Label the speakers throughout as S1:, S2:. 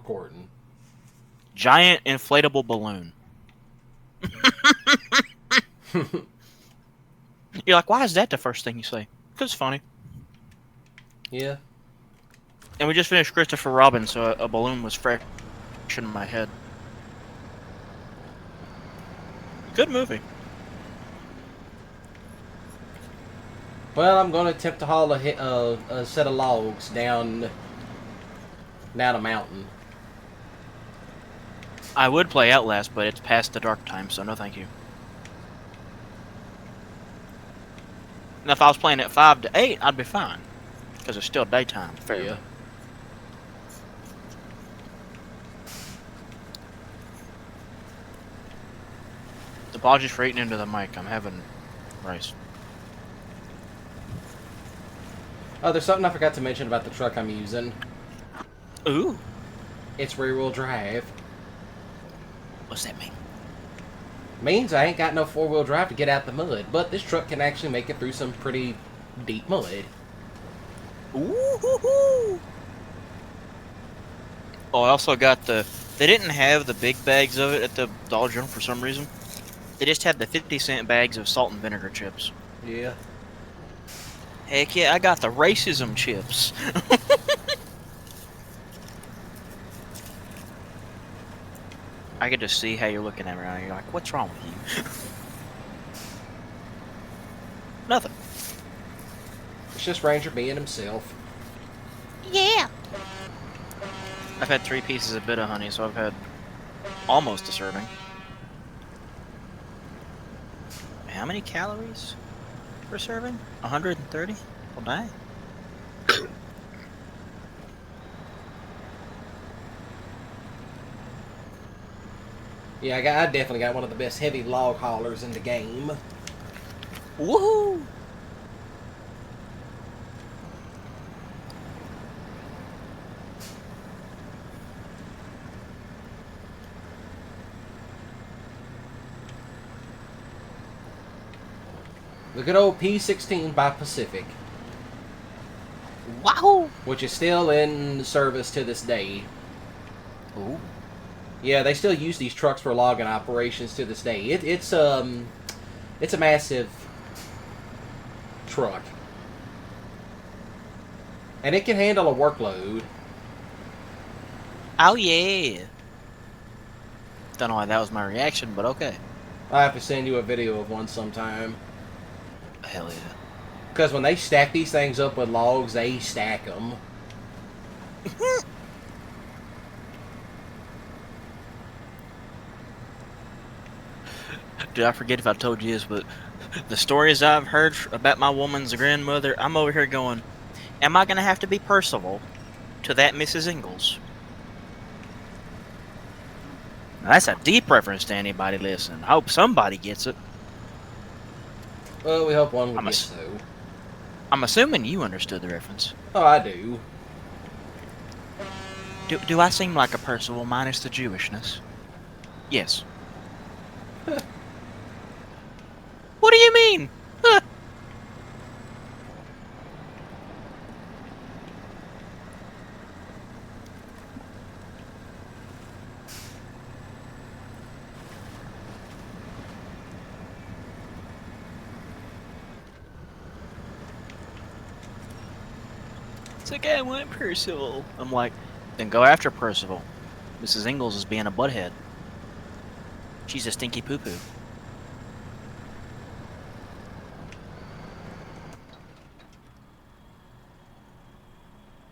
S1: recording.
S2: Giant inflatable balloon. You're like, why is that the first thing you say? Because it's funny.
S1: Yeah.
S2: And we just finished Christopher Robin, so a balloon was fresh in my head. Good movie.
S1: Well, I'm going to attempt to haul a set of logs down a mountain.
S2: I would play Outlast, but it's past the dark time, so no thank you. Now, if I was playing at 5 to 8, I'd be fine. Because it's still daytime, fairly.
S1: Yeah.
S2: Apologies for eating into the mic. I'm having rice.
S1: Oh, there's something I forgot to mention about the truck I'm using.
S2: Ooh.
S1: It's rear-wheel drive.
S2: What's that mean?
S1: Means I ain't got no four-wheel drive to get out the mud, but this truck can actually make it through some pretty deep mud.
S2: Ooh. Oh, I also got the... They didn't have the big bags of it at the Dollar General for some reason. They just had the 50-cent bags of salt and vinegar chips.
S1: Yeah.
S2: Heck yeah, I got the racism chips. I could just see how you're looking at me right now. You're like, what's wrong with you? Nothing.
S1: It's just Ranger being himself.
S2: Yeah. I've had 3 pieces of bit of honey, so I've had almost a serving. How many calories per serving? 130? Well, dang.
S1: Yeah, I definitely got one of the best heavy log haulers in the game.
S2: Woohoo!
S1: The good old P-16 by Pacific.
S2: Wahoo!
S1: Which is still in service to this day.
S2: Ooh.
S1: Yeah, they still use these trucks for logging operations to this day. It's a massive truck. And it can handle a workload.
S2: Oh yeah. Don't know why that was my reaction, but okay.
S1: I'll have to send you a video of one sometime.
S2: Hell yeah.
S1: Because when they stack these things up with logs, they stack them.
S2: Dude, I forget if I told you this, but the stories I've heard about my woman's grandmother, I'm over here going, am I going to have to be Percival to that Mrs. Ingalls? Now, that's a deep reference to anybody listening. I hope somebody gets it.
S1: Well, we hope one will get so.
S2: I'm assuming you understood the reference.
S1: Oh, I do.
S2: Do I seem like a Percival minus the Jewishness? Yes. What do you mean? Huh. It's like, I want Percival. I'm like, then go after Percival. Mrs. Ingalls is being a butthead. She's a stinky poo-poo.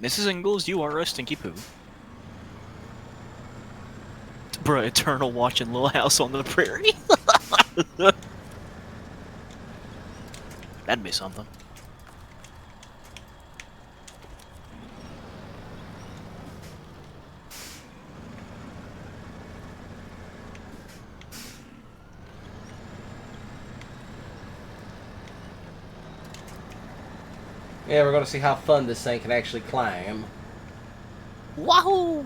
S2: Mrs. Ingalls, you are a stinky poo. Bruh, Eternal watching Little House on the Prairie. That'd be something.
S1: Yeah, we're going to see how fun this thing can actually climb.
S2: Wahoo!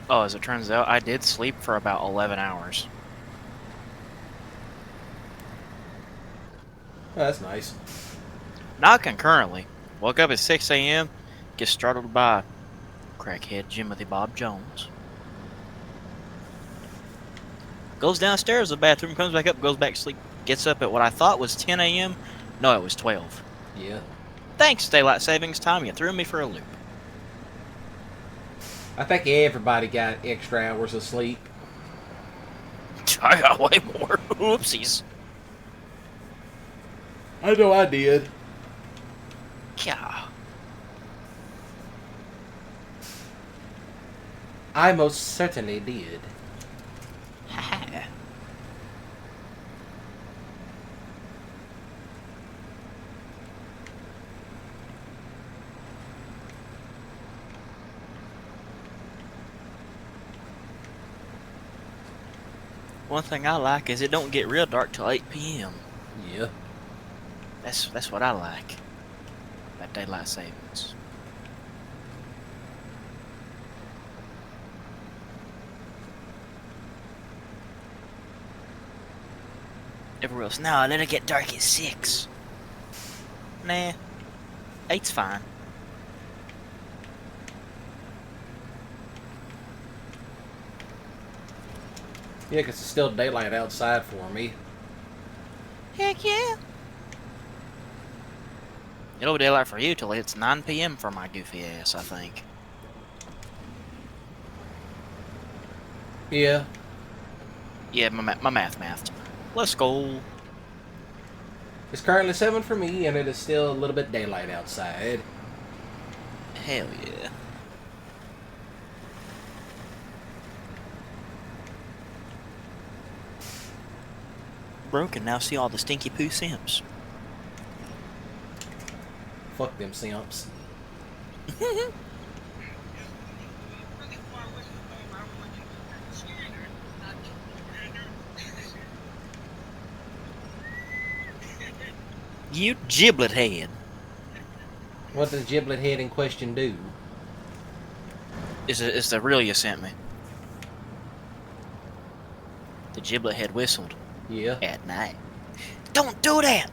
S2: Oh, as it turns out, I did sleep for about 11 hours.
S1: Oh, that's nice.
S2: Not concurrently. Woke up at 6 a.m., get startled by crackhead Jimothy Bob Jones. Goes downstairs to the bathroom, comes back up, goes back to sleep, gets up at what I thought was 10 a.m. No, it was 12.
S1: Yeah.
S2: Thanks, daylight savings time, you threw me for a loop.
S1: I think everybody got extra hours of sleep.
S2: I got way more. Oopsies.
S1: I know I did.
S2: Yeah.
S1: I most certainly did.
S2: One thing I like is it don't get real dark till 8 p.m.
S1: Yeah.
S2: That's what I like. That daylight savings. Everywhere else, no, let it get dark at 6. Nah, 8's fine.
S1: Yeah, 'cause it's still daylight outside for me.
S2: Heck yeah. It'll be daylight for you till it's 9 p.m. for my goofy ass, I think.
S1: Yeah.
S2: Yeah, my math. Let's go.
S1: It's currently 7 for me, and it is still a little bit daylight outside.
S2: Hell yeah. Bro can now see all the stinky poo simps.
S1: Fuck them simps.
S2: You giblet head.
S1: What does giblet head in question do?
S2: It's the reel you sent me. The giblet head whistled.
S1: Yeah.
S2: At night. Don't do that!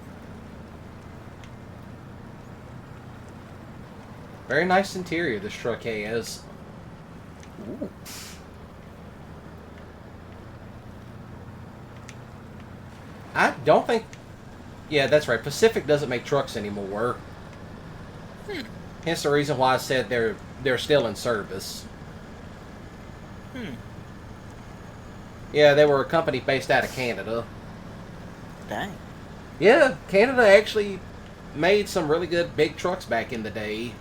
S1: Very nice interior this truck has.
S2: Ooh.
S1: I don't think... Yeah, that's right. Pacific doesn't make trucks anymore. Hence the reason why I said they're still in service. Yeah, they were a company based out of Canada.
S2: Dang.
S1: Yeah, Canada actually made some really good big trucks back in the day.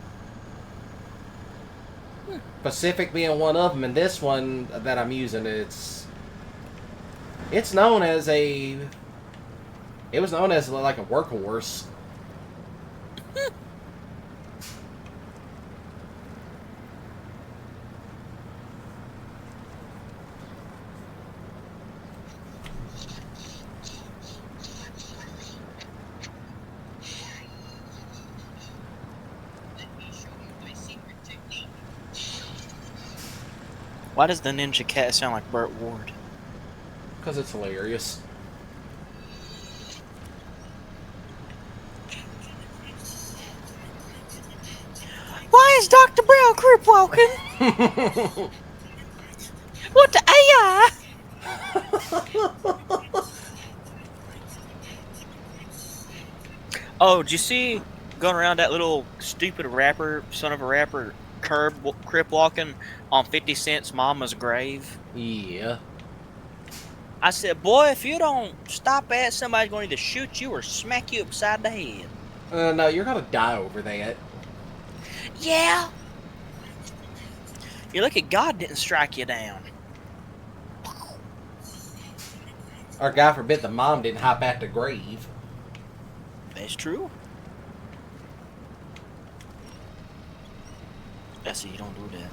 S1: Pacific being one of them, and this one that I'm using, it's known as a... It was known as like a workhorse.
S2: Why does the ninja cat sound like Burt Ward?
S1: Because it's hilarious.
S2: Why is Dr. Brown crip walking? What the AI? Oh, did you see going around that little stupid rapper, son of a rapper, crip walking on 50 Cent's mama's grave?
S1: Yeah.
S2: I said, boy, if you don't stop that, somebody's going to either shoot you or smack you upside the head.
S1: No, you're gonna die over that.
S2: Yeah. You're lucky God didn't strike you down.
S1: Or God forbid the mom didn't hop out the grave.
S2: That's true. I see, you don't do that.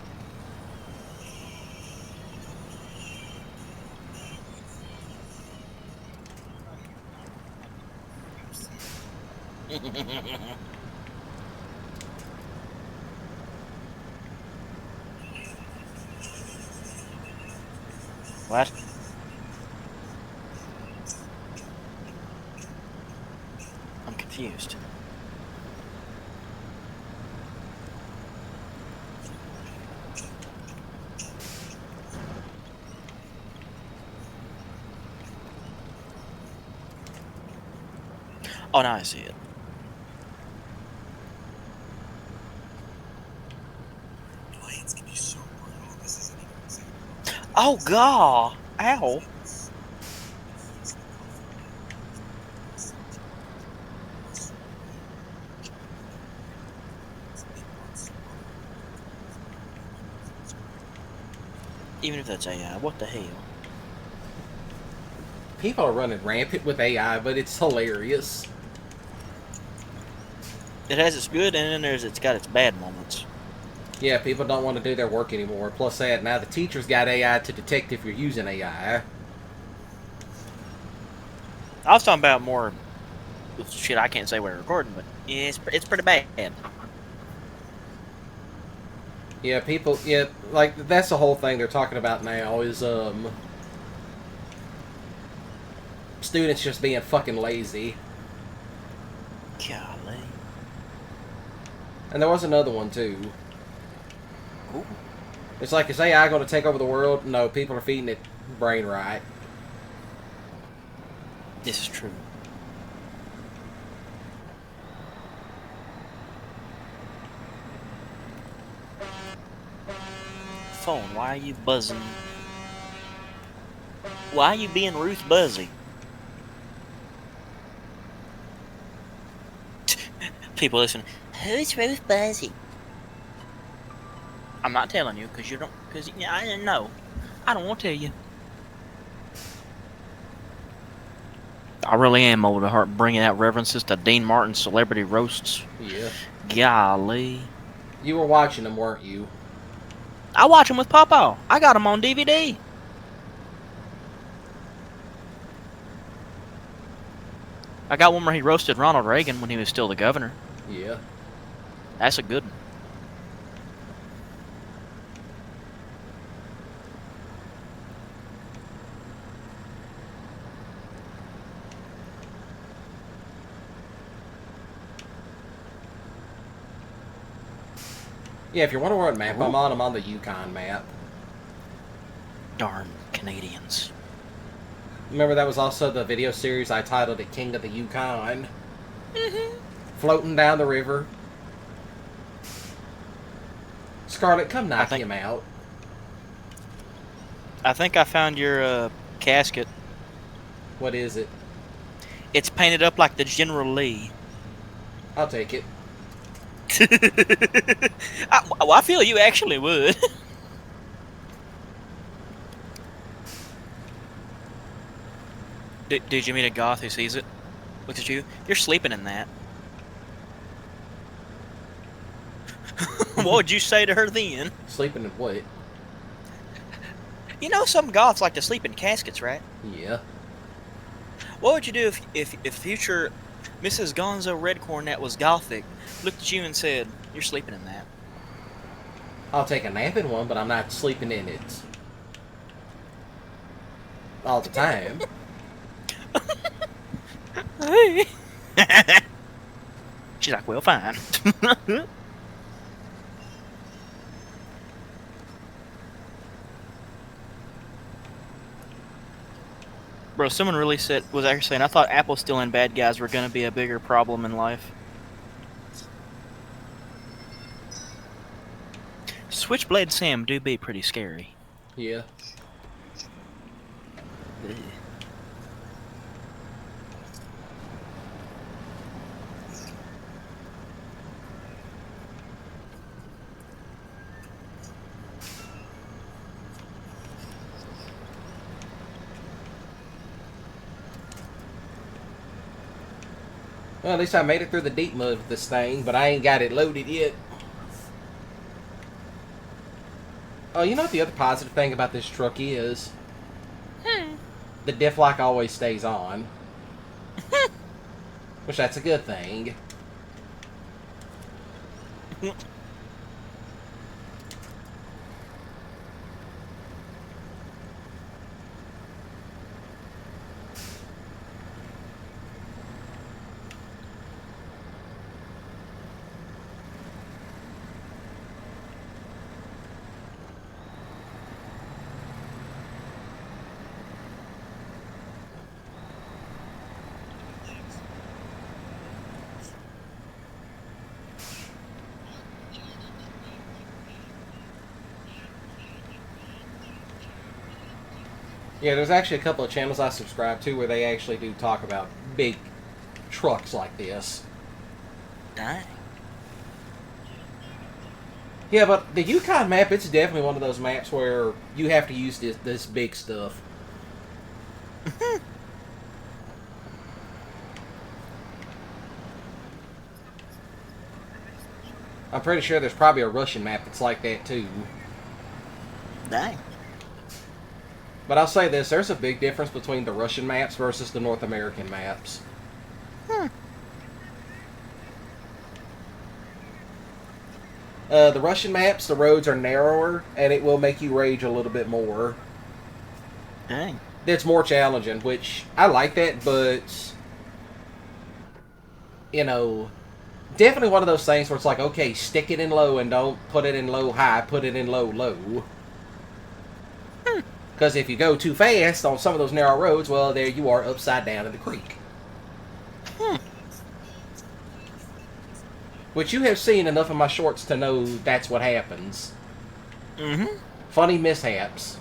S2: What? I'm confused. Oh, now I see it. Oh, God! Ow! Even if that's AI, what the hell?
S1: People are running rampant with AI, but it's hilarious.
S2: It has its good, and then it's got its bad moments.
S1: Yeah, people don't want to do their work anymore. Plus that, now the teacher's got AI to detect if you're using AI.
S2: I was talking about more shit I can't say we're recording, but yeah, it's pretty bad.
S1: Yeah, people, yeah, like, that's the whole thing they're talking about now is, students just being fucking lazy.
S2: Golly.
S1: And there was another one, too.
S2: Ooh.
S1: It's like, is AI going to take over the world? No, people are feeding it brain right.
S2: This is true. Phone, why are you buzzing? Why are you being Ruth Buzzy? People listen. Who's Ruth Buzzy? I'm not telling you because you don't. Because yeah, I didn't know. I don't want to tell you. I really am old at heart bringing out references to Dean Martin's celebrity roasts.
S1: Yeah.
S2: Golly.
S1: You were watching them, weren't you?
S2: I watch them with Papa. I got them on DVD. I got one where he roasted Ronald Reagan when he was still the governor.
S1: Yeah.
S2: That's a good one.
S1: Yeah, if you're wondering what map I'm on the Yukon map.
S2: Darn Canadians.
S1: Remember that was also the video series I titled it King of the Yukon.
S2: Mm-hmm.
S1: Floating down the river. Scarlet, come knock him out.
S2: I think I found your casket.
S1: What is it?
S2: It's painted up like the General Lee.
S1: I'll take it.
S2: I feel you actually would. Did you meet a goth who sees it? Looks at you. You're sleeping in that. What would you say to her then?
S1: Sleeping in what?
S2: You know some goths like to sleep in caskets, right?
S1: Yeah.
S2: What would you do if future Mrs. Gonzo Redcorn that was gothic looked at you and said, "You're sleeping in that"?
S1: I'll take a nap in one, but I'm not sleeping in it. All the time.
S2: She's like, well, fine. Bro, someone really was actually saying, I thought Apple stealing bad guys were going to be a bigger problem in life. Switchblade Sam do be pretty scary.
S1: Yeah.
S2: Ugh.
S1: Well, at least I made it through the deep mud with this thing, but I ain't got it loaded yet. Oh, you know what the other positive thing about this truck is? The diff lock always stays on. Which that's a good thing. Yeah, there's actually a couple of channels I subscribe to where they actually do talk about big trucks like this.
S2: Dang.
S1: Yeah, but the Yukon map, it's definitely one of those maps where you have to use this big stuff. I'm pretty sure there's probably a Russian map that's like that too.
S2: Dang.
S1: But I'll say this, there's a big difference between the Russian maps versus the North American maps. The Russian maps, the roads are narrower, and it will make you rage a little bit more.
S2: Dang.
S1: It's more challenging, which I like that, but you know, definitely one of those things where it's like, okay, stick it in low and don't put it in low high, put it in low low. Because if you go too fast on some of those narrow roads, well, there you are upside down in the creek. Which you have seen enough of my shorts to know that's what happens.
S2: Mm-hmm.
S1: Funny mishaps.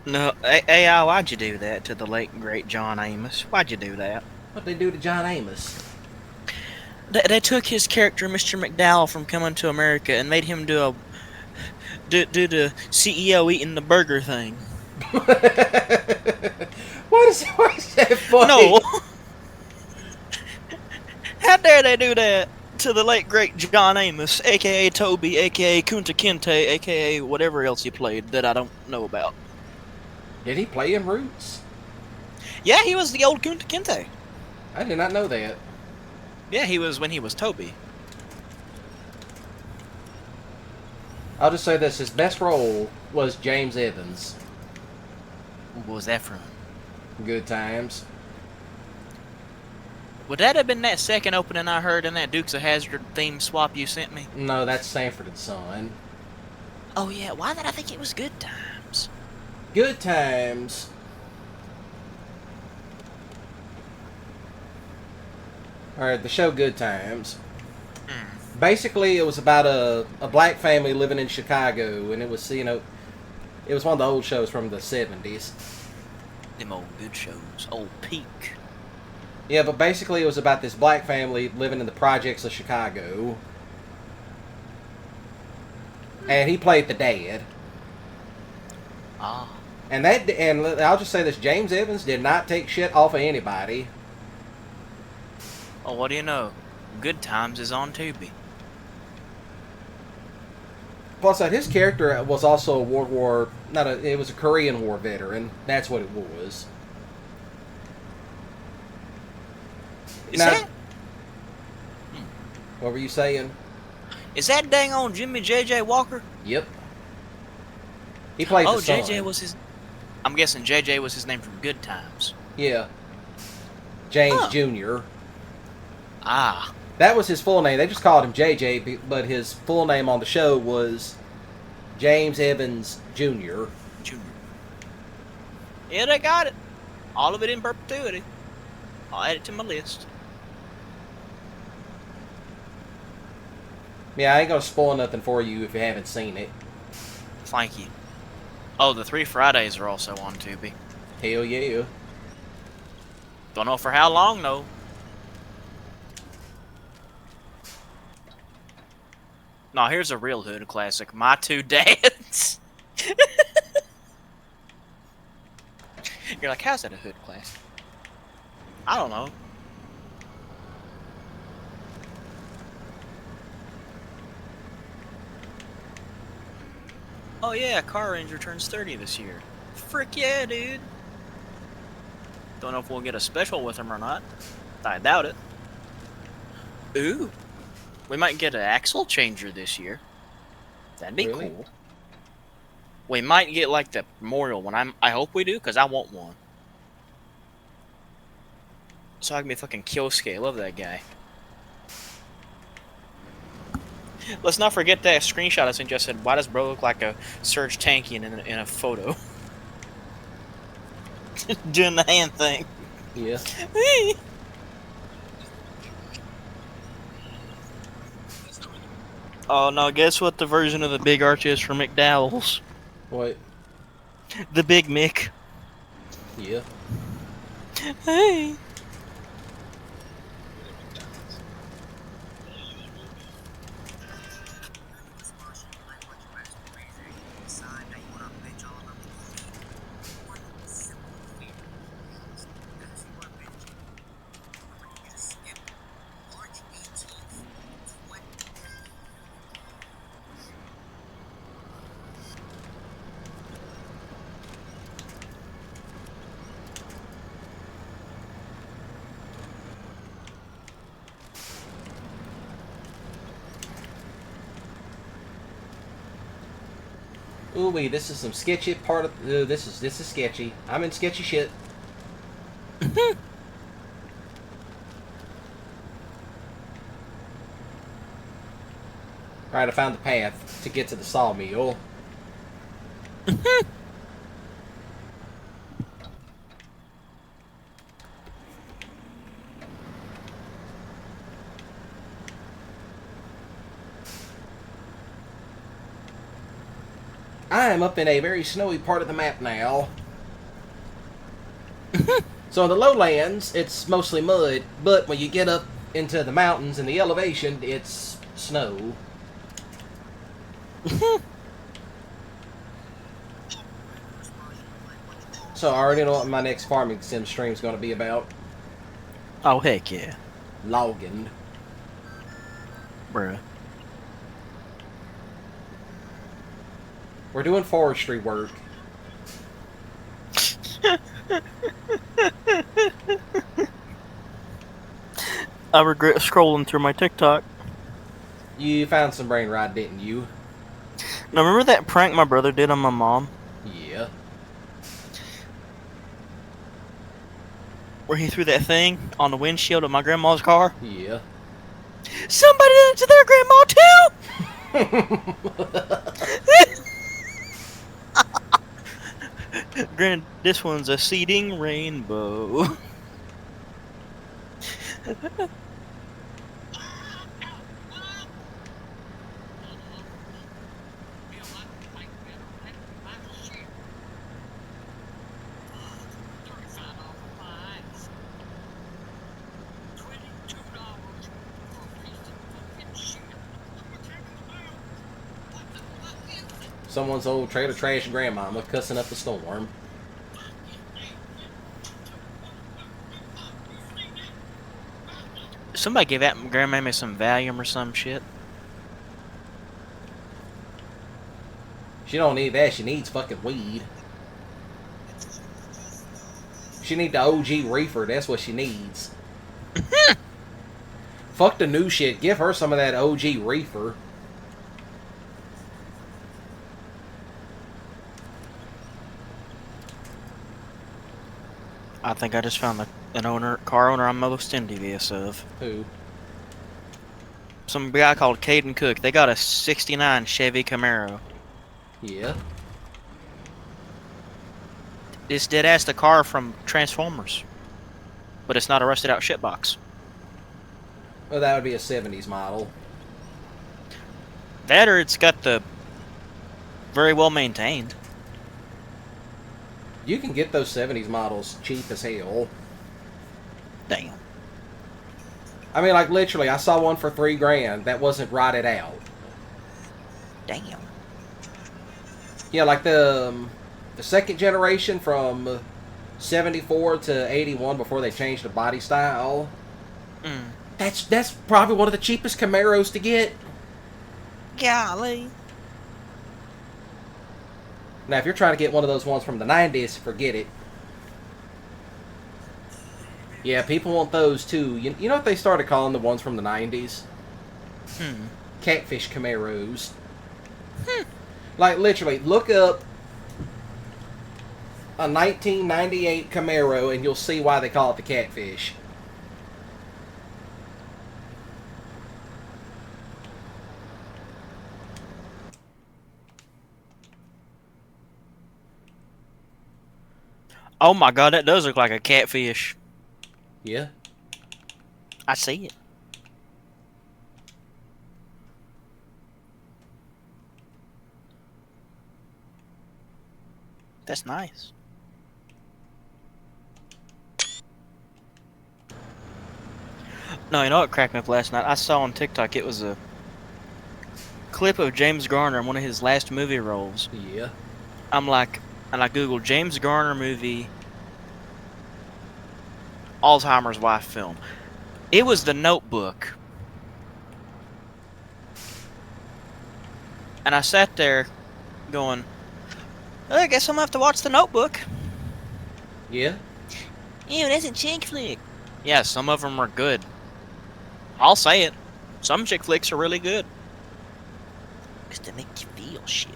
S2: No, AI, why'd you do that to the late great John Amos? Why'd you do that?
S1: What'd they do to John Amos?
S2: They took his character, Mr. McDowell, from Coming to America and made him do the CEO eating the burger thing.
S1: why is that funny?
S2: No. How dare they do that to the late great John Amos, aka Toby, aka Kunta Kinte, aka whatever else he played that I don't know about.
S1: Did he play in Roots?
S2: Yeah, he was the old Kunta Kinte.
S1: I did not know that.
S2: Yeah, he was when he was Toby.
S1: I'll just say this, his best role was James Evans.
S2: What was that from?
S1: Good Times.
S2: Would that have been that second opening I heard in that Dukes of Hazzard theme swap you sent me?
S1: No, that's Sanford and Son.
S2: Oh yeah, why did I think it was Good Times?
S1: Good Times. Alright, the show Good Times. Basically, it was about a black family living in Chicago, and it was, you know, it was one of the old shows from the 70s.
S2: Them old good shows. Old Peak.
S1: Yeah, but basically it was about this black family living in the projects of Chicago. And he played the dad.
S2: Ah.
S1: And I'll just say this, James Evans did not take shit off of anybody.
S2: Oh, what do you know? Good Times is on Tubi.
S1: Plus, his character was also it was a Korean War veteran. That's what it was.
S2: Is that?
S1: What were you saying?
S2: Is that dang on Jimmy J.J. Walker?
S1: Yep. He played the son.
S2: J.J. was his... I'm guessing J.J. was his name from Good Times.
S1: Yeah. James Jr.
S2: Ah.
S1: That was his full name. They just called him JJ, but his full name on the show was James Evans Jr.
S2: Jr. Yeah, they got it. All of it in perpetuity. I'll add it to my list.
S1: Yeah, I ain't gonna spoil nothing for you if you haven't seen it.
S2: Thank you. Oh, the 3 Fridays are also on Tubi.
S1: Hell yeah.
S2: Don't know for how long, though. Now, here's a real hood classic. My Two Dads. You're like, how's that a hood classic? I don't know. Oh yeah, Car Ranger turns 30 this year. Frick yeah, dude. Don't know if we'll get a special with him or not. I doubt it. Ooh. We might get an axle changer this year. That'd be
S1: Really?
S2: cool. We might get like the memorial one. I hope we do, because I want one. So I can be fucking Kyosuke. I love that guy. Let's not forget that screenshot I sent you. I said, why does bro look like a Serge Tankian in a photo? Doing the hand thing.
S1: Yeah.
S2: Oh no! Guess what the version of the Big Arch is for McDowell's?
S1: What?
S2: The Big Mick.
S1: Yeah.
S2: Hey.
S1: Ooh wee, this is some sketchy part of this is sketchy. I'm in sketchy shit. Alright, I found the path to get to the sawmill. I am up in a very snowy part of the map now. So in the lowlands, it's mostly mud, but when you get up into the mountains and the elevation, it's snow. So I already know what my next farming sim stream is going to be about.
S2: Oh heck yeah,
S1: Logging.
S2: bruh.
S1: We're doing forestry work.
S2: I regret scrolling through my TikTok.
S1: You found some brain rot, didn't you?
S2: Now remember that prank my brother did on my mom?
S1: Yeah.
S2: Where he threw that thing on the windshield of my grandma's car?
S1: Yeah.
S2: Somebody did it to their grandma too! Granted, this one's a seeding rainbow.
S1: Someone's old trailer trash grandmama cussing up a storm.
S2: Somebody gave that grandmammy some Valium or some shit.
S1: She don't need that, she needs fucking weed. She need the OG reefer, that's what she needs. Fuck the new shit, give her some of that OG reefer.
S2: I think I just found an car owner I'm most envious of.
S1: Who?
S2: Some guy called Caden Cook. They got a '69 Chevy Camaro.
S1: Yeah.
S2: It's dead ass the car from Transformers, but it's not a rusted out shitbox.
S1: Well, that would be a 70s model.
S2: That or it's got the very well maintained.
S1: You can get those 70s models cheap as hell.
S2: Damn.
S1: I mean, like, literally, I saw one for $3,000 that wasn't rotted out.
S2: Damn.
S1: Yeah, like the second generation from 74 to 81 before they changed the body style.
S2: Mm.
S1: That's probably one of the cheapest Camaros to get.
S2: Golly.
S1: Now, if you're trying to get one of those ones from the 90s, forget it. Yeah, people want those too. You know what they started calling the ones from the 90s? Catfish Camaros. Like, literally, look up a 1998 Camaro and you'll see why they call it the Catfish.
S2: Oh my god, that does look like a catfish.
S1: Yeah.
S2: I see it. That's nice. No, you know what cracked me up last night? I saw on TikTok it was a clip of James Garner in one of his last movie roles.
S1: Yeah.
S2: I'm like, and I googled James Garner movie Alzheimer's wife film. It was The Notebook. And I sat there going, I guess I'm gonna have to watch The Notebook.
S1: Yeah.
S2: Ew, that's a chick flick. Yeah, some of them are good. I'll say it. Some chick flicks are really good. Just to make you feel shit.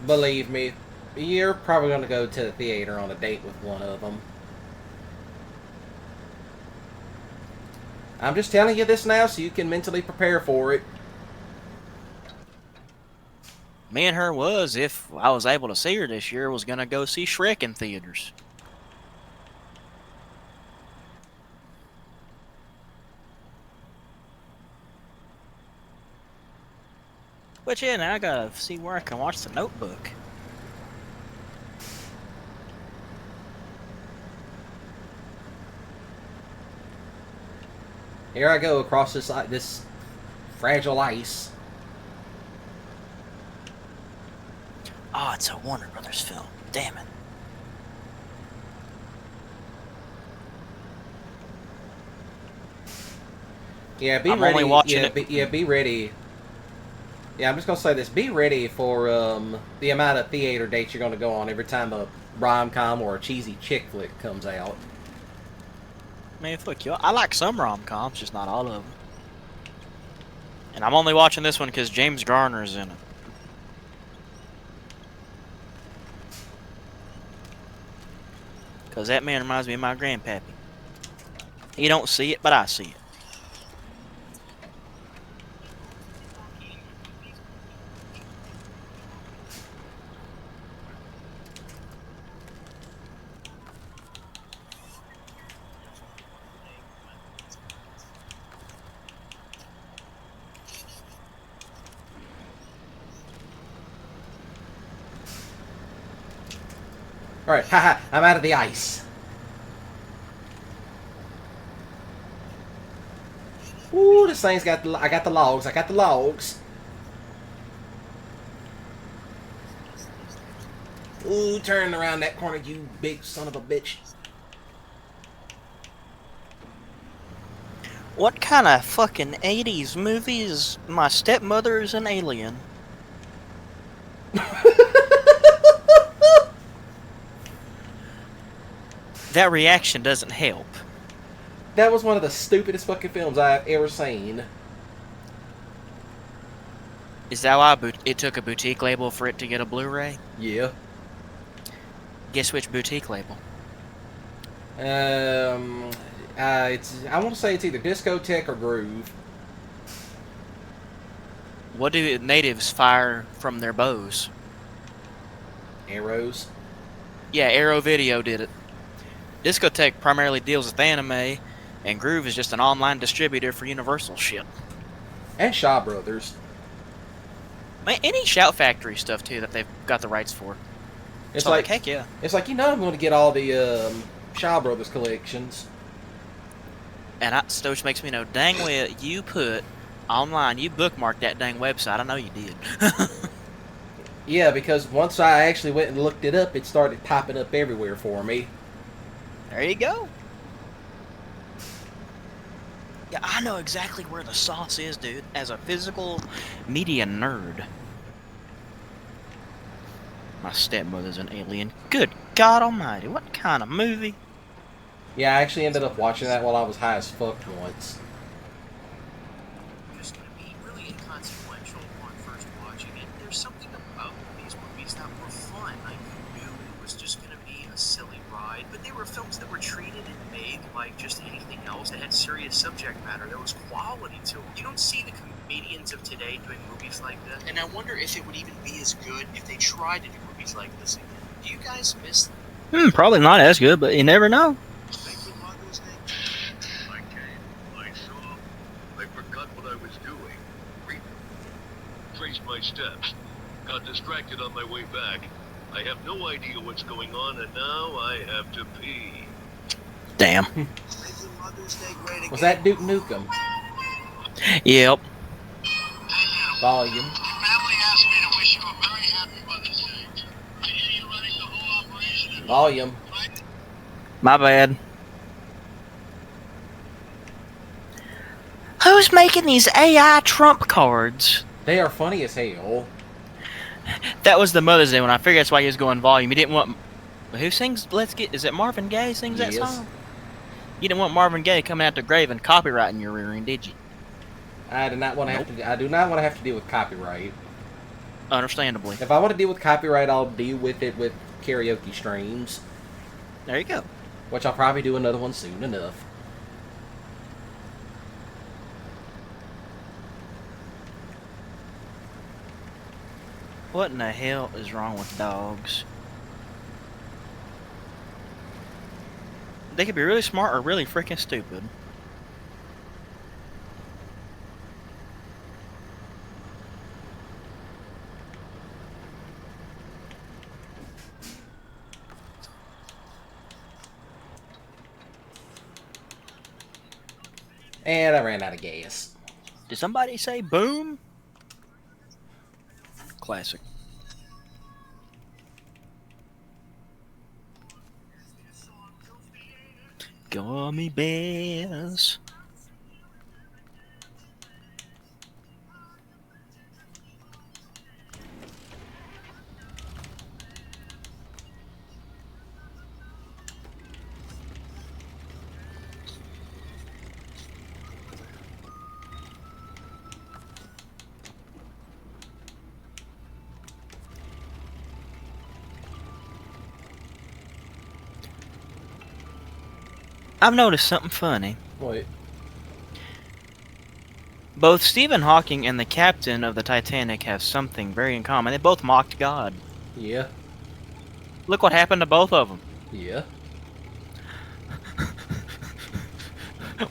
S1: Believe me, you're probably going to go to the theater on a date with one of them. I'm just telling you this now so you can mentally prepare for it.
S2: Me and her was, if I was able to see her this year, was gonna go see Shrek in theaters. But yeah, now I gotta see where I can watch The Notebook.
S1: Here I go across this fragile ice.
S2: Oh, it's a Warner Brothers film. Damn it.
S1: Yeah, be
S2: I'm
S1: ready.
S2: only watching
S1: it. Be ready. Yeah, I'm just gonna say this. Be ready for the amount of theater dates you're gonna go on every time a rom-com or a cheesy chick flick comes out.
S2: Man, fuck you. I like some rom-coms, just not all of them. And I'm only watching this one because James Garner's in it. Because that man reminds me of my grandpappy. He don't see it, but I see it.
S1: Alright, haha, I'm out of the ice. Ooh, this thing's got I got the logs. I got the logs. Ooh, turn around that corner, you big son of a bitch.
S2: What kind of fucking 80s movie is My Stepmother is an Alien? That reaction doesn't help.
S1: That was one of the stupidest fucking films I've ever seen.
S2: Is that why it took a boutique label for it to get a Blu-ray?
S1: Yeah.
S2: Guess which boutique label?
S1: I want to say it's either Discotheque or Groove.
S2: What do natives fire from their bows?
S1: Arrows.
S2: Yeah, Arrow Video did it. Discotheque primarily deals with anime, and Groove is just an online distributor for Universal shit.
S1: And Shaw Brothers.
S2: Man, any Shout Factory stuff too that they've got the rights for.
S1: It's
S2: So
S1: like
S2: heck yeah.
S1: It's like, I'm going to get all the Shaw Brothers collections.
S2: And which makes me know, dang well, you put online, you bookmarked that dang website. I know you did.
S1: Yeah, because once I actually went and looked it up, it started popping up everywhere for me.
S2: There you go. Yeah, I know exactly where the sauce is, dude, as a physical media nerd. My Stepmother's an Alien. Good God almighty, what kind of movie?
S1: Yeah, I actually ended up watching that while I was high as fuck once.
S3: Just going to be really inconsequential on first watching it. There's something about these movies that were fun. Like, you knew it was just going to be a silly ride, but they were films that were treated and made like just anything else. That had serious subject matter. There was quality to them. You don't see the comedians of today doing movies like that, and I wonder if it would even be as good if they tried to do movies like this again. Do you guys miss them?
S2: Probably not as good, but you never know.
S4: I came, I saw, I forgot what I was doing. Traced my steps, got distracted on my way back. I have no idea what's going on, and now I have to pee.
S2: Damn.
S1: Was that Duke Nukem?
S2: Yep.
S1: Volume.
S4: Family asked me to wish you a very happy Mother's Day. I hear you're running the whole operation.
S1: Volume.
S2: My bad. Who's making these AI trump cards?
S1: They are funny as hell.
S2: That was the Mother's Day when I figured that's why he was going volume. He didn't want. Who sings Let's Get. Is it Marvin Gaye sings that
S1: Yes.
S2: song? You didn't want Marvin Gaye coming out the grave and copyrighting your rear end, did you?
S1: I do not want to have to. I do not want to have to deal with copyright.
S2: Understandably.
S1: If I want to deal with copyright, I'll deal with it with karaoke streams,
S2: There you go.
S1: which I'll probably do another one soon enough.
S2: What in the hell is wrong with dogs? They could be really smart or really freaking stupid.
S1: And I ran out of gas.
S2: Did somebody say boom? Classic. Gummy bears. I've noticed something funny.
S1: Wait.
S2: Both Stephen Hawking and the captain of the Titanic have something very in common. They both mocked God.
S1: Yeah.
S2: Look what happened to both of them.
S1: Yeah.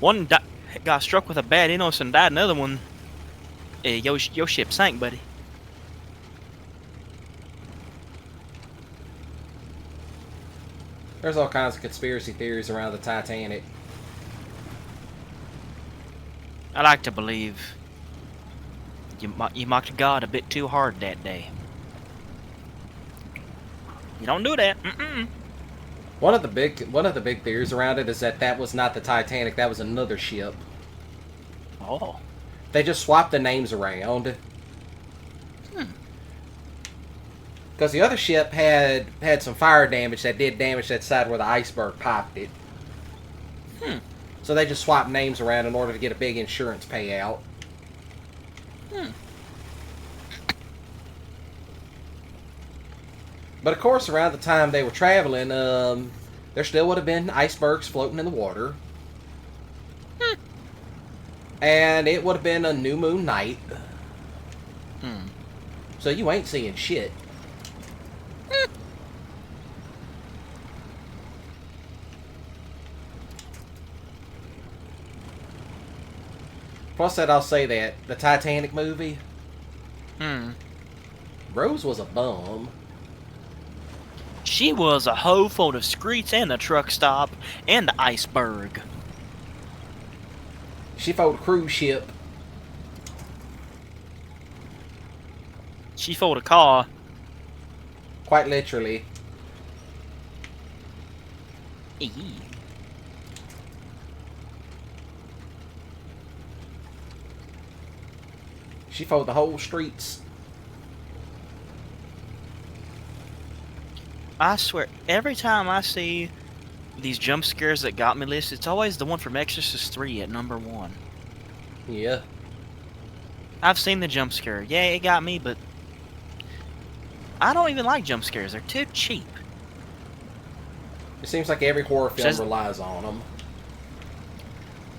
S2: One got struck with a bad illness and died. Another one, your ship sank, buddy.
S1: There's all kinds of conspiracy theories around the Titanic.
S2: I like to believe you mocked God a bit too hard that day. You don't do that. Mm-mm.
S1: One of the big theories around it is that was not the Titanic. That was another ship.
S2: Oh.
S1: They just swapped the names around. Because the other ship had some fire damage that did damage that side where the iceberg popped it. So they just swapped names around in order to get a big insurance payout. But of course, around the time they were traveling, there still would have been icebergs floating in the water. And it would have been a new moon night. So you ain't seeing shit. Plus that I'll say that the Titanic movie, Rose was a bum.
S2: She was a hoe full of screech and the truck stop and the iceberg.
S1: She fought a cruise ship.
S2: She fought a car.
S1: Quite literally.
S2: Eee.
S1: She fought the whole streets.
S2: I swear, every time I see these jump scares that got me listed, it's always the one from Exorcist 3 at number 1.
S1: Yeah.
S2: I've seen the jump scare. Yeah, it got me, but I don't even like jump scares. They're too cheap.
S1: It seems like every horror film
S2: Says-
S1: relies on them.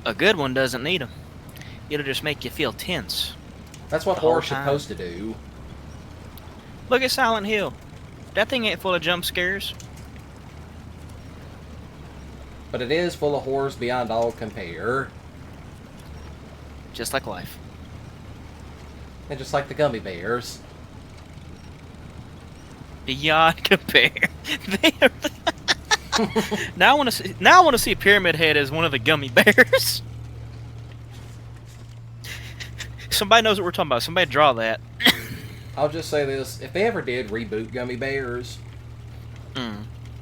S2: A good one doesn't need them. It'll just make you feel tense.
S1: That's what
S2: The whole
S1: horror's
S2: time.
S1: supposed to do.
S2: Look at Silent Hill. That thing ain't full of jump scares.
S1: But it is full of horrors beyond all compare.
S2: Just like life.
S1: And just like the gummy bears.
S2: The Yonka Bear. They are now I want to see. Now I want to see Pyramid Head as one of the gummy bears. Somebody knows what we're talking about. Somebody draw that.
S1: I'll just say this: if they ever did reboot Gummy Bears,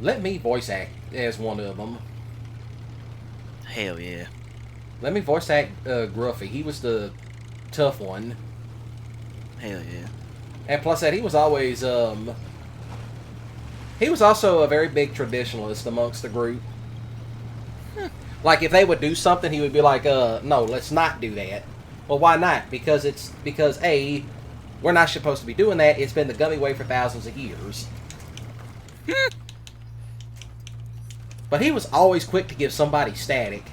S1: let me voice act as one of them.
S2: Hell yeah.
S1: Let me voice act Gruffy. He was the tough one.
S2: Hell yeah.
S1: And plus that, he was always he was also a very big traditionalist amongst the group. Like, if they would do something, he would be like, no, let's not do that. Well, why not? Because A, we're not supposed to be doing that. It's been the gummy way for thousands of years. But he was always quick to give somebody static.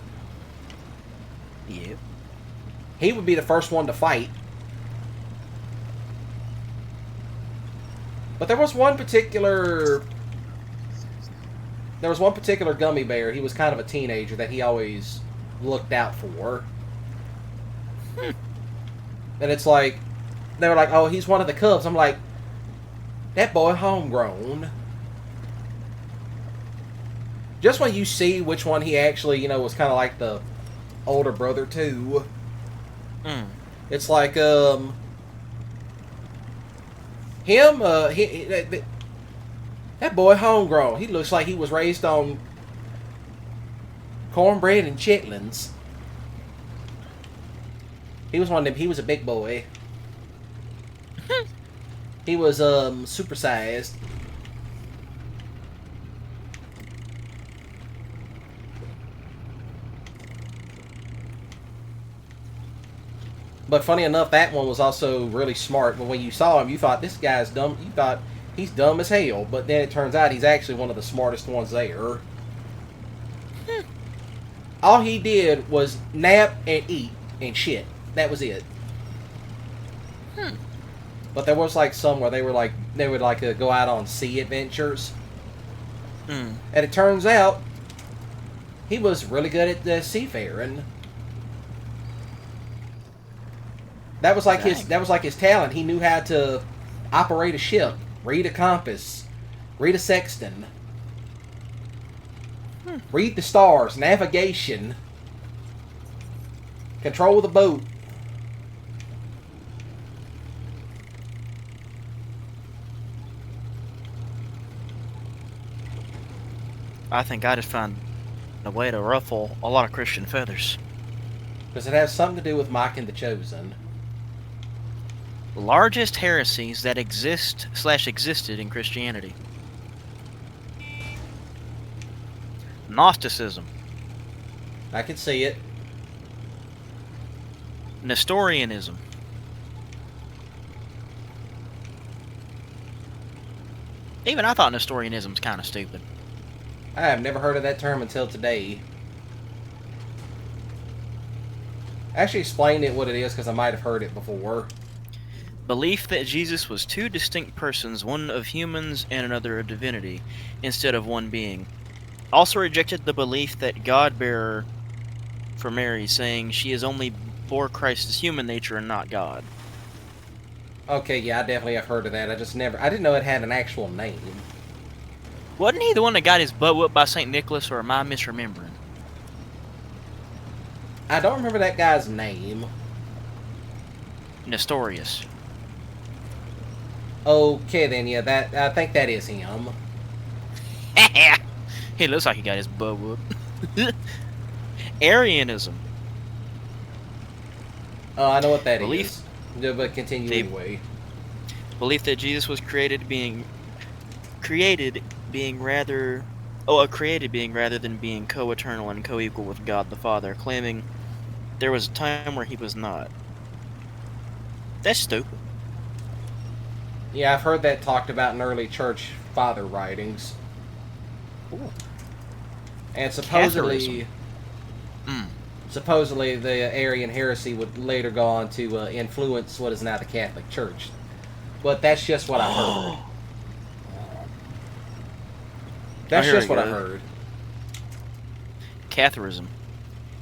S2: Yep.
S1: He would be the first one to fight. But there was one particular gummy bear. He was kind of a teenager that he always looked out for. And it's like, they were like, oh, he's one of the Cubs. I'm like, that boy homegrown. Just when you see which one he actually, was kind of like the older brother to. It's like, him, that boy homegrown. He looks like he was raised on cornbread and chitlins. He was one of them. He was a big boy. He was supersized. But funny enough, that one was also really smart. But when you saw him, you thought, this guy's dumb. You thought he's dumb as hell. But then it turns out he's actually one of the smartest ones there. All he did was nap and eat and shit. That was it. But there was like some where they would go out on sea adventures. And it turns out he was really good at seafaring. That was like his talent. He knew how to operate a ship, read a compass, read a sextant, read the stars, navigation, control the boat.
S2: I think I just found a way to ruffle a lot of Christian feathers.
S1: Because it has something to do with mocking the chosen.
S2: Largest heresies that existed in Christianity. Gnosticism.
S1: I can see it.
S2: Nestorianism. Even I thought Nestorianism's kind of stupid.
S1: I have never heard of that term until today. Actually, explain it what it is, because I might have heard it before.
S2: Belief that Jesus was two distinct persons, one of humans and another of divinity, instead of one being. Also rejected the belief that God bare for Mary, saying she is only bore Christ's human nature and not God.
S1: Okay, yeah, I definitely have heard of that. I didn't know it had an actual name.
S2: Wasn't he the one that got his butt whooped by St. Nicholas, or am I misremembering?
S1: I don't remember that guy's name.
S2: Nestorius.
S1: Okay, then, yeah, I think that is him.
S2: He looks like he got his butt whooped. Arianism.
S1: Oh, I know what that
S2: Belief-
S1: is. Yeah, but continue anyway.
S2: Belief that Jesus was created being rather than being co-eternal and co-equal with God the Father, claiming there was a time where he was not. That's stupid.
S1: Yeah, I've heard that talked about in early church father writings.
S2: Ooh.
S1: And
S2: Catharism.
S1: supposedly the Arian heresy would later go on to influence what is now the Catholic Church. But that's just what I heard. That's just what I heard.
S2: Catharism.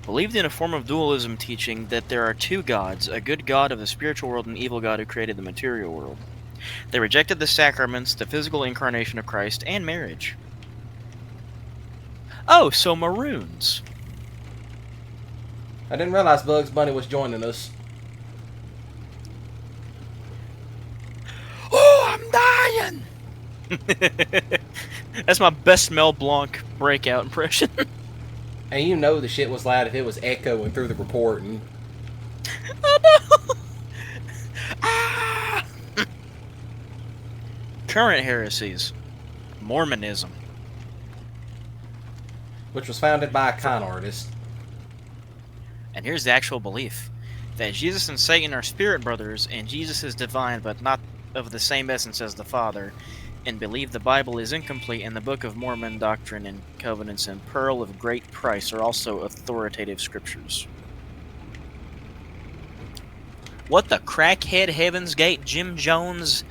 S2: Believed in a form of dualism, teaching that there are two gods, a good god of the spiritual world and an evil god who created the material world. They rejected the sacraments, the physical incarnation of Christ, and marriage. Oh, so Maroons.
S1: I didn't realize Bugs Bunny was joining us.
S2: Oh, I'm dying! That's my best Mel Blanc breakout impression.
S1: And you know the shit was loud if it was echoing through the reporting.
S2: Oh no! Ah! Current heresies. Mormonism.
S1: Which was founded by a con artist.
S2: And here's the actual belief. That Jesus and Satan are spirit brothers, and Jesus is divine but not of the same essence as the Father, and believe the Bible is incomplete, and the Book of Mormon Doctrine and Covenants and Pearl of Great Price are also authoritative scriptures. What the crackhead Heaven's Gate, Jim Jones,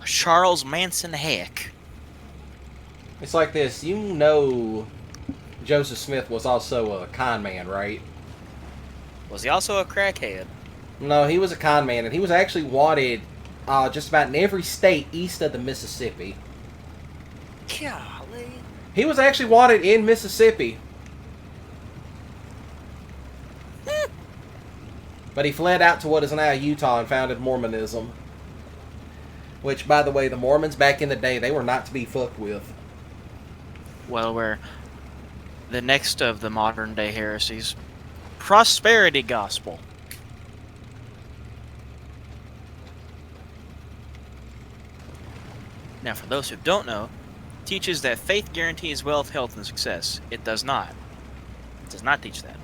S2: Charles Manson heck?
S1: It's like this. You know Joseph Smith was also a con man, right?
S2: Was he also a crackhead?
S1: No, he was a con man, and he was actually wanted just about in every state east of the Mississippi.
S2: Golly.
S1: He was actually wanted in Mississippi. But he fled out to what is now Utah and founded Mormonism. Which, by the way, the Mormons back in the day, they were not to be fucked with.
S2: Well, we're the next of the modern day heresies. Prosperity gospel. Now, for those who don't know, teaches that faith guarantees wealth, health, and success. It does not. It does not teach that.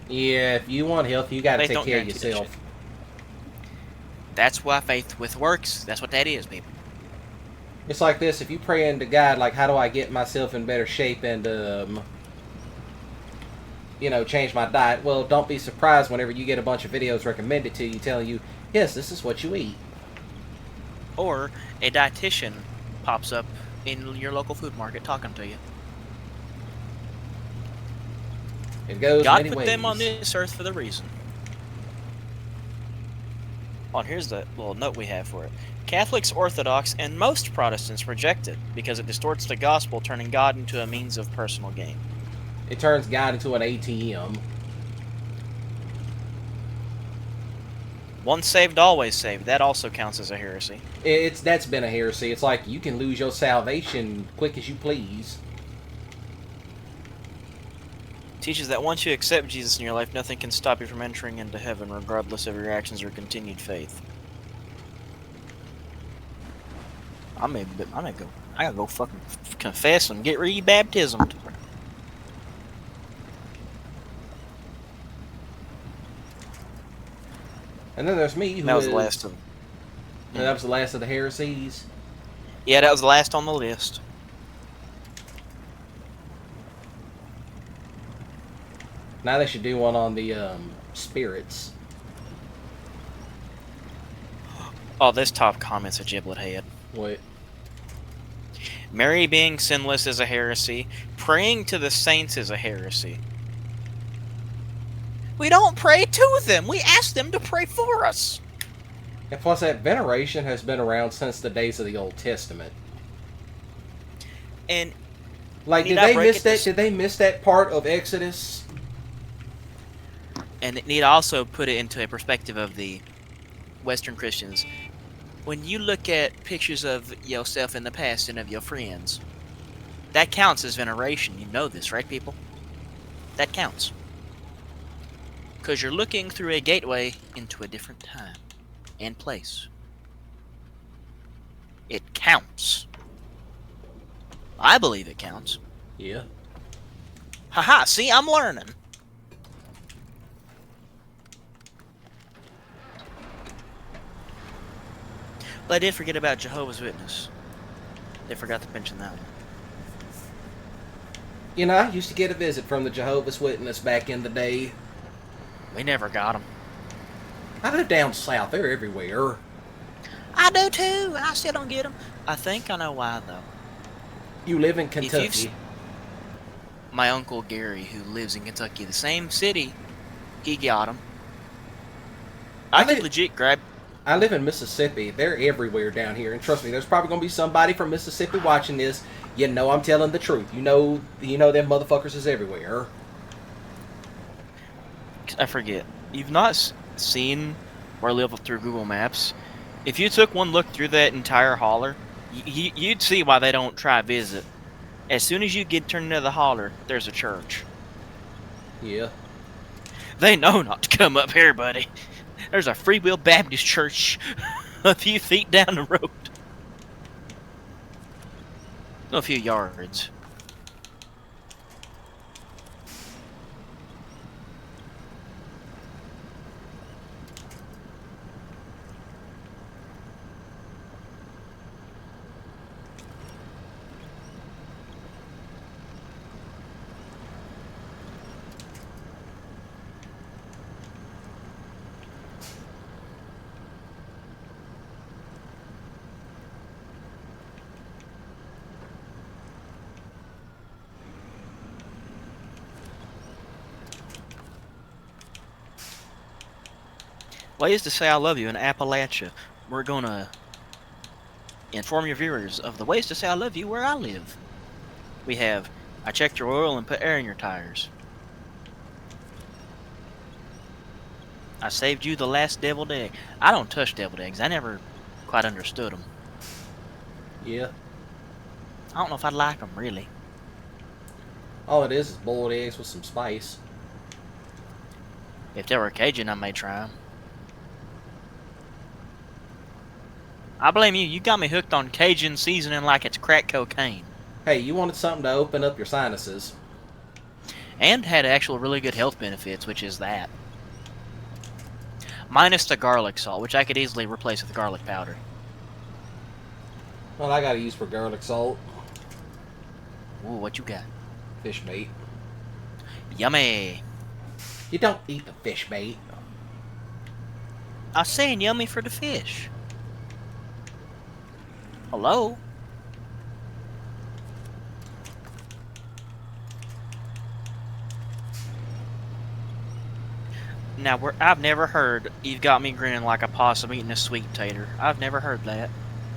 S1: Yeah, if you want health, you gotta
S2: Faith
S1: take
S2: don't
S1: care of
S2: guarantee that
S1: yourself.
S2: shit. That's why faith with works. That's what that is, people.
S1: It's like this, if you pray into God, like, how do I get myself in better shape and, you know, change my diet? Well, don't be surprised whenever you get a bunch of videos recommended to you telling you, yes, this is what you eat.
S2: Or a dietitian pops up in your local food market talking to you.
S1: It goes
S2: God
S1: many
S2: put
S1: ways.
S2: them on this earth for the reason. Oh, and here's the little note we have for it. Catholics, Orthodox, and most Protestants reject it because it distorts the gospel, turning God into a means of personal gain.
S1: It turns God into an ATM.
S2: Once saved, always saved. That also counts as a heresy.
S1: That's been a heresy. It's like you can lose your salvation quick as you please.
S2: Teaches that once you accept Jesus in your life, nothing can stop you from entering into heaven, regardless of your actions or continued faith. I gotta go fucking confess and get re-baptismed.
S1: And then there's me, who
S2: That was the last of them.
S1: That was the last of the heresies.
S2: Yeah, that was the last on the list.
S1: Now they should do one on the spirits.
S2: Oh, this top comment's a giblet head.
S1: What?
S2: Mary being sinless is a heresy. Praying to the saints is a heresy. We don't pray to them. We ask them to pray for us.
S1: And plus, that veneration has been around since the days of the Old Testament.
S2: And
S1: like, did they miss that? Did they miss that part of Exodus?
S2: And it need also put it into a perspective of the Western Christians. When you look at pictures of yourself in the past and of your friends, that counts as veneration. You know this, right, people? That counts. Because you're looking through a gateway into a different time and place. It counts. I believe it counts.
S1: Yeah.
S2: Haha, see, I'm learning. But I did forget about Jehovah's Witness. They forgot to mention that one.
S1: You know, I used to get a visit from the Jehovah's Witness back in the day.
S2: We never got them.
S1: I live down south. They're everywhere.
S2: I do too, and I still don't get them. I think I know why, though.
S1: You live in Kentucky.
S2: My Uncle Gary, who lives in Kentucky, the same city, he got them. I could legit grab...
S1: I live in Mississippi. They're everywhere down here, and trust me, there's probably gonna be somebody from Mississippi watching this. You know I'm telling the truth. You know them motherfuckers is everywhere.
S2: I forget. You've not seen where I live through Google Maps. If you took one look through that entire holler, you'd see why they don't try visit. As soon as you get turned into the holler, there's a church.
S1: Yeah.
S2: They know not to come up here, buddy. There's a Free Will Baptist church a few feet down the road. No, a few yards. Ways to say I love you in Appalachia. We're gonna inform your viewers of the ways to say I love you where I live. We have, I checked your oil and put air in your tires. I saved you the last deviled egg. I don't touch deviled eggs. I never quite understood them.
S1: Yeah.
S2: I don't know if I'd like them, really.
S1: All it is boiled eggs with some spice.
S2: If they were Cajun, I may try them. I blame you. You got me hooked on Cajun seasoning like it's crack cocaine.
S1: Hey, you wanted something to open up your sinuses.
S2: And had actual really good health benefits, which is that. Minus the garlic salt, which I could easily replace with garlic powder.
S1: Well, I gotta use for garlic salt.
S2: Ooh, what you got?
S1: Fish bait.
S2: Yummy.
S1: You don't eat the fish bait.
S2: I was saying yummy for the fish. Hello? Now, I've never heard you've got me grinning like a possum eating a sweet tater. I've never heard that.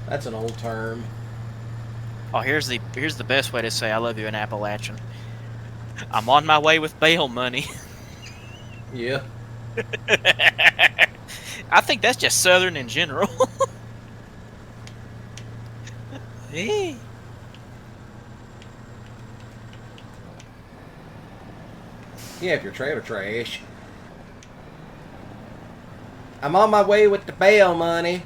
S1: That's an old term.
S2: Oh, here's the best way to say I love you in Appalachian. I'm on my way with bail money.
S1: Yeah.
S2: I think that's just Southern in general. Hey.
S1: Yeah, if you're trailer trash. I'm on my way with the bail money.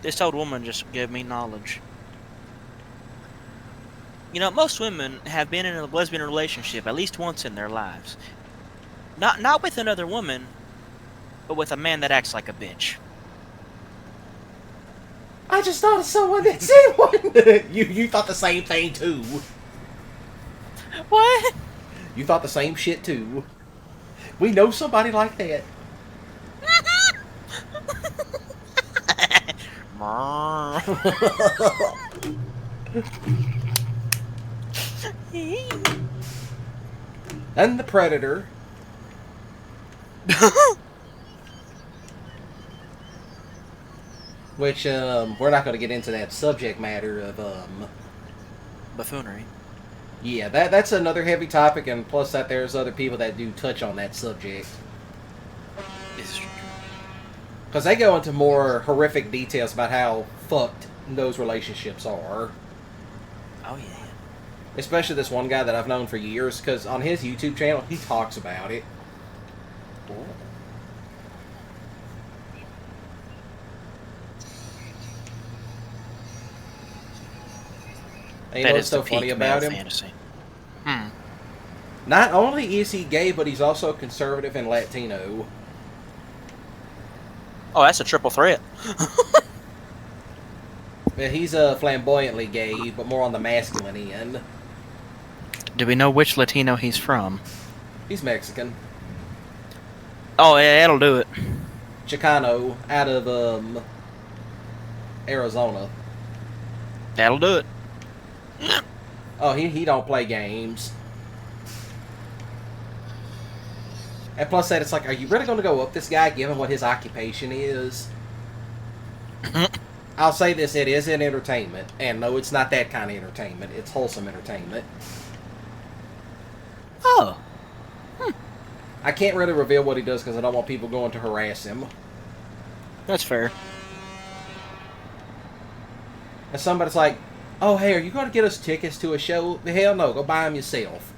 S2: This old woman just gave me knowledge. You know, most women have been in a lesbian relationship at least once in their lives. Not with another woman, but with a man that acts like a bitch.
S1: I just thought of someone that said one. You thought the same thing too.
S2: What?
S1: You thought the same shit too. We know somebody like that. And the Predator. Which, we're not going to get into that subject matter of,
S2: Buffoonery.
S1: yeah, that's another heavy topic, and plus that there's other people that do touch on that subject.
S2: It's true.
S1: Because they go into more horrific details about how fucked those relationships are.
S2: Oh, yeah.
S1: Especially this one guy that I've known for years, because on his YouTube channel, he talks about it. And you know what's so funny about him?
S2: Fantasy.
S1: Not only is he gay, but he's also conservative and Latino.
S2: Oh, that's a triple threat.
S1: Yeah, he's flamboyantly gay, but more on the masculine end.
S2: Do we know which Latino he's from?
S1: He's Mexican.
S2: Oh, yeah, that'll do it.
S1: Chicano, out of Arizona.
S2: That'll do it.
S1: Oh, he don't play games. And plus that, it's like, are you really going to go up this guy given what his occupation is? I'll say this, it is an entertainment. And no, it's not that kind of entertainment. It's wholesome entertainment.
S2: Oh.
S1: I can't really reveal what he does because I don't want people going to harass him.
S2: That's fair.
S1: And somebody's like, oh, hey, are you going to get us tickets to a show? Hell no, go buy them yourself.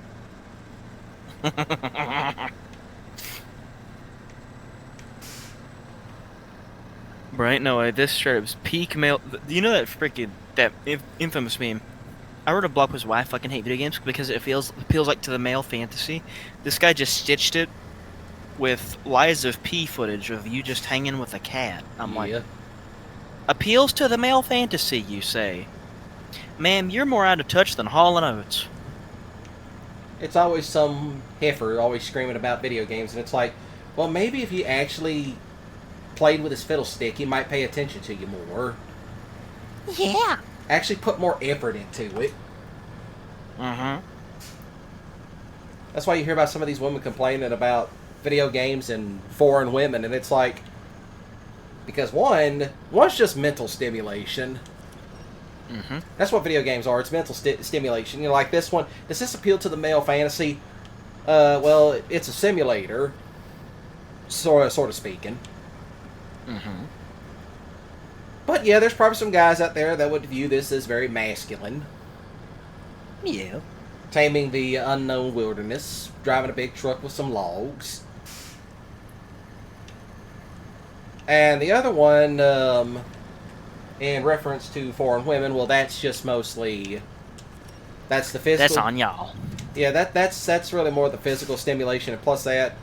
S2: Right? No way. This straight up is peak male. You know that freaking infamous meme? I wrote a blog post why I fucking hate video games because it feels like to the male fantasy. This guy just stitched it with lies of pee footage of you just hanging with a cat. I'm like, appeals to the male fantasy, you say? Ma'am, you're more out of touch than Hall & Oates.
S1: It's always some heifer always screaming about video games, and it's like, well, maybe if you actually played with his fiddlestick, he might pay attention to you more.
S5: Yeah.
S1: Actually put more effort into it.
S2: Mm-hmm.
S1: That's why you hear about some of these women complaining about video games and foreign women, and it's like, because one's just mental stimulation.
S2: Mm-hmm.
S1: That's what video games are. It's mental stimulation. You know, like this one. Does this appeal to the male fantasy? Well, it's a simulator, sort of speaking.
S2: Mm-hmm.
S1: But yeah, there's probably some guys out there that would view this as very masculine.
S2: Yeah.
S1: Taming the unknown wilderness, driving a big truck with some logs. And the other one, in reference to foreign women, well, that's just mostly, that's the physical.
S2: That's on y'all.
S1: Yeah, that's really more the physical stimulation, and plus that,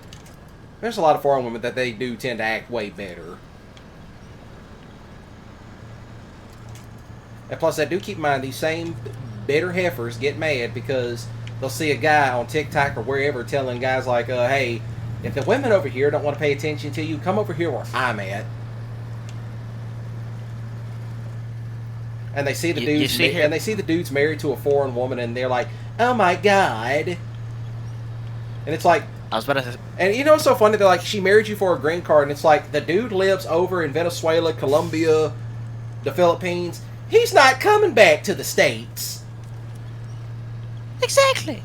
S1: there's a lot of foreign women that they do tend to act way better. And plus, I do keep in mind, these same bitter heifers get mad because they'll see a guy on TikTok or wherever telling guys like, hey, if the women over here don't want to pay attention to you, come over here where I'm at. And they see the dudes, and they see the dudes married to a foreign woman, and they're like, "Oh my god!" And it's like,
S2: I was about to.
S1: And you know what's so funny? They're like, "She married you for a green card," and it's like the dude lives over in Venezuela, Colombia, the Philippines. He's not coming back to the States.
S5: Exactly.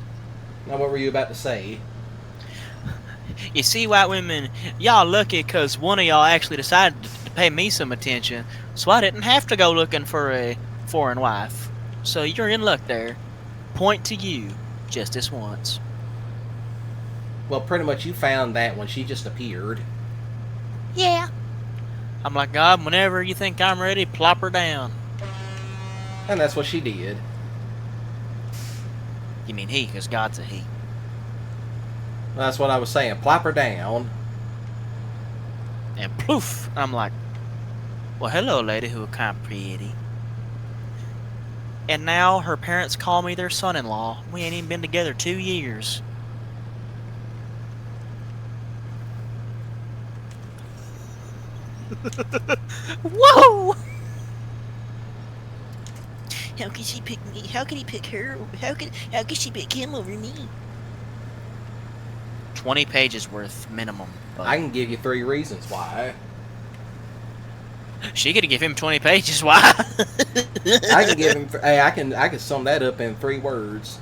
S1: Now, what were you about to say?
S2: You see, white women, y'all lucky because one of y'all actually decided to pay me some attention, so I didn't have to go looking for a foreign wife. So you're in luck there. Point to you, just this once.
S1: Well, pretty much you found that when she just appeared.
S5: Yeah.
S2: I'm like, God, whenever you think I'm ready, plop her down.
S1: And that's what she did.
S2: You mean he, because God's a he.
S1: That's what I was saying. Plop her down.
S2: And poof, I'm like, well, hello, lady who are kind of pretty. And now her parents call me their son-in-law. We ain't even been together 2 years.
S5: Whoa! How could she pick me? How could he pick her? How could she pick him over me?
S2: 20 pages worth minimum. But
S1: I can give you 3 reasons why.
S2: she could give him 20 pages. Why?
S1: I can give him. Hey, I can sum that up in 3 words.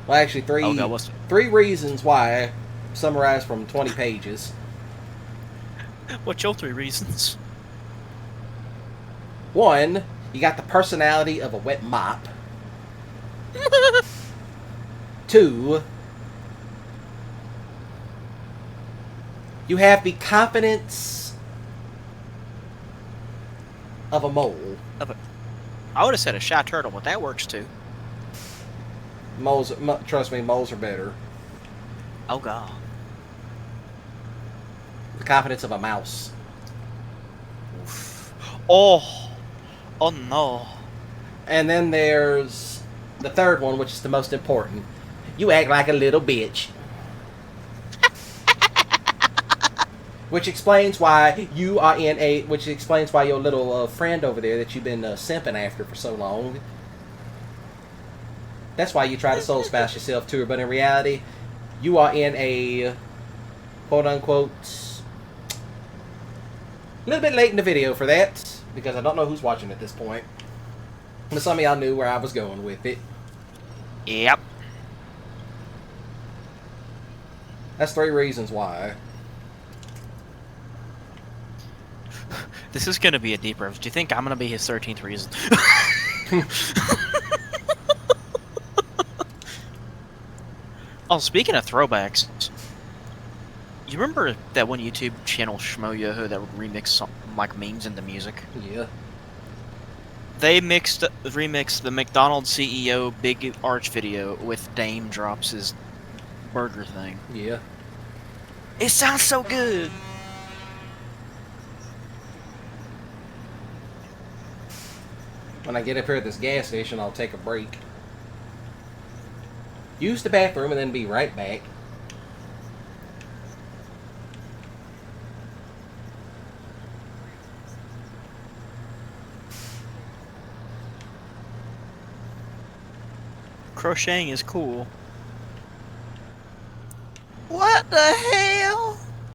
S1: Well, actually, 3.
S2: Oh, God, what's
S1: 3 reasons why, summarized from 20 pages.
S2: What's your 3 reasons?
S1: 1, you got the personality of a wet mop. 2, you have the confidence of a mole.
S2: I would have said a shy turtle, but that works too.
S1: Trust me, moles are better.
S2: Oh, God.
S1: The confidence of a mouse.
S2: Oh no.
S1: And then there's the 3rd one, which is the most important. You act like a little bitch. Which explains why you are which explains why your little friend over there that you've been simping after for so long. That's why you try to soul spouse yourself to her, but in reality, you are in a quote unquote, a little bit late in the video for that, because I don't know who's watching at this point. But some of y'all knew where I was going with it.
S2: Yep.
S1: That's 3 reasons why.
S2: This is gonna be a deep roast. Do you think I'm gonna be his 13th reason? Oh, speaking of throwbacks, you remember that one YouTube channel, Shmoyoho, that would remix some, like memes into music?
S1: Yeah.
S2: They remixed the McDonald's CEO Big Arch video with Dame drops his burger thing.
S1: Yeah.
S2: It sounds so good.
S1: When I get up here at this gas station, I'll take a break. Use the bathroom and then be right back.
S2: Crocheting is cool.
S5: What the hell?